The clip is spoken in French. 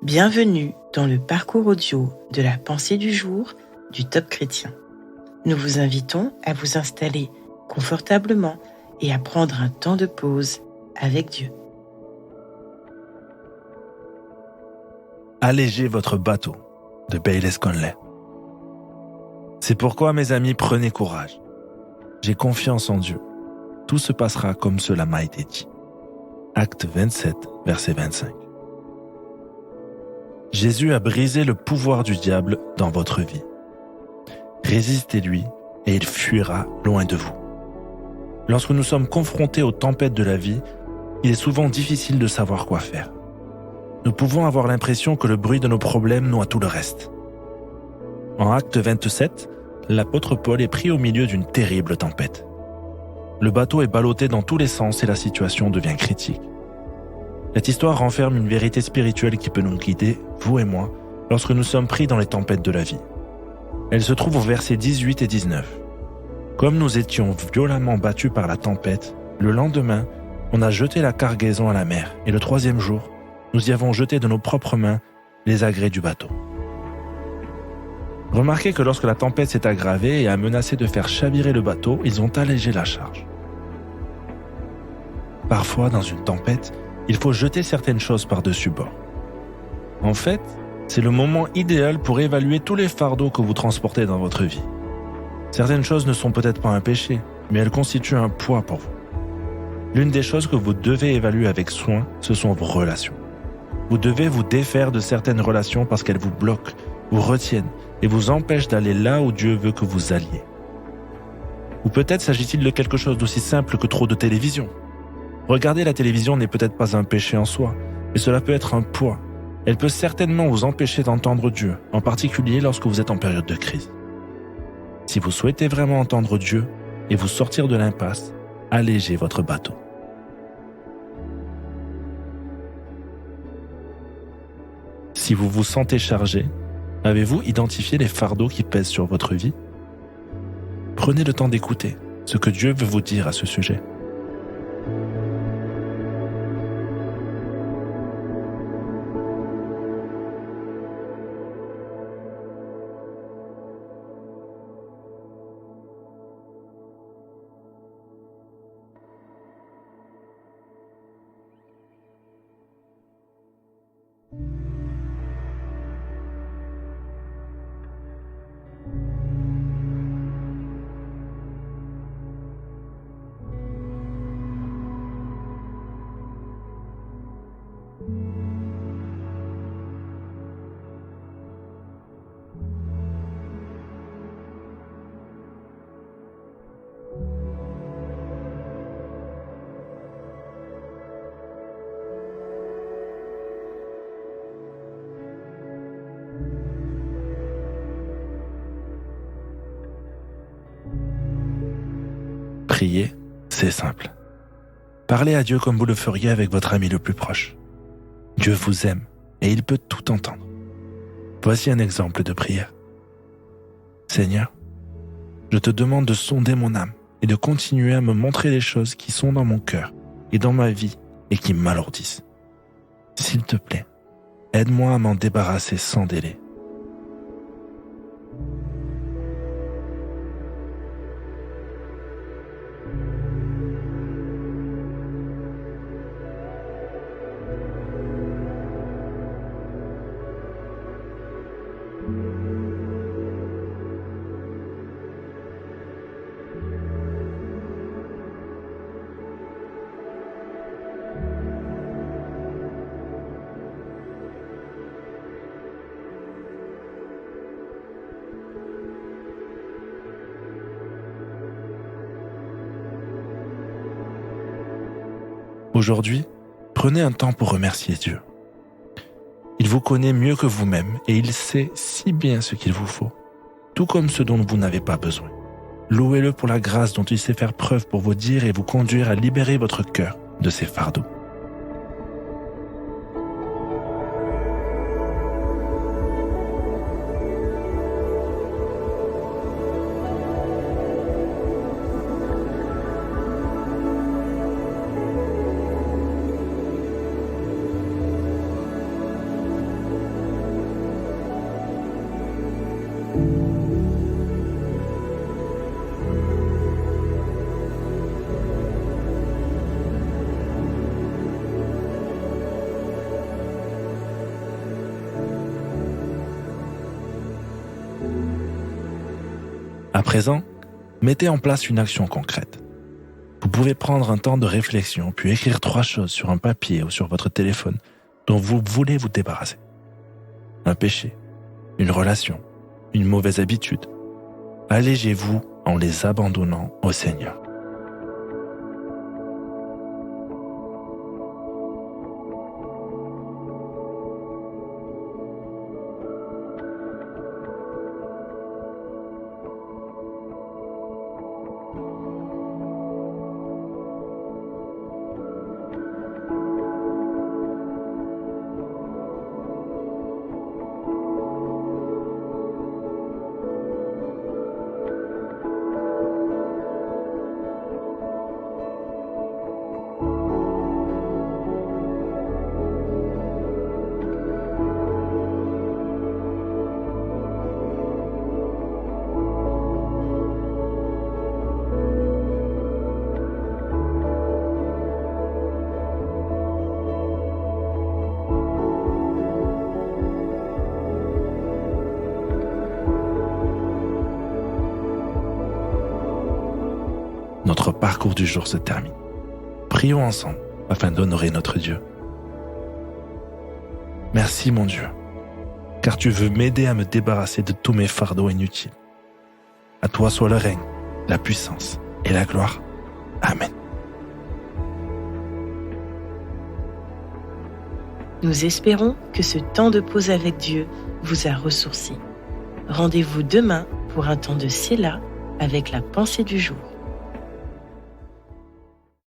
Bienvenue dans le parcours audio de la pensée du jour du Top Chrétien. Nous vous invitons à vous installer confortablement et à prendre un temps de pause avec Dieu. Allégez votre bateau de Bayless Conley. C'est pourquoi, mes amis, prenez courage. J'ai confiance en Dieu. Tout se passera comme cela m'a été dit. Acte 27, verset 25. Jésus a brisé le pouvoir du diable dans votre vie. Résistez-lui et il fuira loin de vous. Lorsque nous sommes confrontés aux tempêtes de la vie, il est souvent difficile de savoir quoi faire. Nous pouvons avoir l'impression que le bruit de nos problèmes noie tout le reste. En Acte 27, l'apôtre Paul est pris au milieu d'une terrible tempête. Le bateau est ballotté dans tous les sens et la situation devient critique. Cette histoire renferme une vérité spirituelle qui peut nous guider, vous et moi, lorsque nous sommes pris dans les tempêtes de la vie. Elle se trouve au versets 18 et 19. Comme nous étions violemment battus par la tempête, le lendemain, on a jeté la cargaison à la mer et le troisième jour, nous y avons jeté de nos propres mains les agrès du bateau. Remarquez que lorsque la tempête s'est aggravée et a menacé de faire chavirer le bateau, ils ont allégé la charge. Parfois, dans une tempête, il faut jeter certaines choses par-dessus bord. En fait, c'est le moment idéal pour évaluer tous les fardeaux que vous transportez dans votre vie. Certaines choses ne sont peut-être pas un péché, mais elles constituent un poids pour vous. L'une des choses que vous devez évaluer avec soin, ce sont vos relations. Vous devez vous défaire de certaines relations parce qu'elles vous bloquent, vous retiennent et vous empêchent d'aller là où Dieu veut que vous alliez. Ou peut-être s'agit-il de quelque chose d'aussi simple que trop de télévision. Regarder la télévision n'est peut-être pas un péché en soi, mais cela peut être un poids. Elle peut certainement vous empêcher d'entendre Dieu, en particulier lorsque vous êtes en période de crise. Si vous souhaitez vraiment entendre Dieu et vous sortir de l'impasse, allégez votre bateau. Si vous vous sentez chargé, avez-vous identifié les fardeaux qui pèsent sur votre vie? Prenez le temps d'écouter ce que Dieu veut vous dire à ce sujet. Prier, c'est simple. Parlez à Dieu comme vous le feriez avec votre ami le plus proche. Dieu vous aime et il peut tout entendre. Voici un exemple de prière. Seigneur, je te demande de sonder mon âme et de continuer à me montrer les choses qui sont dans mon cœur et dans ma vie et qui m'alourdissent. S'il te plaît, aide-moi à m'en débarrasser sans délai. Aujourd'hui, prenez un temps pour remercier Dieu. Il vous connaît mieux que vous-même et il sait si bien ce qu'il vous faut, tout comme ce dont vous n'avez pas besoin. Louez-le pour la grâce dont il sait faire preuve pour vous dire et vous conduire à libérer votre cœur de ses fardeaux. À présent, mettez en place une action concrète. Vous pouvez prendre un temps de réflexion, puis écrire 3 choses sur un papier ou sur votre téléphone dont vous voulez vous débarrasser. Un péché, une relation, une mauvaise habitude. Allégez-vous en les abandonnant au Seigneur. Notre parcours du jour se termine. Prions ensemble afin d'honorer notre Dieu. Merci mon Dieu, car tu veux m'aider à me débarrasser de tous mes fardeaux inutiles. À toi soit le règne, la puissance et la gloire. Amen. Nous espérons que ce temps de pause avec Dieu vous a ressourci. Rendez-vous demain pour un temps de Séla avec la pensée du jour.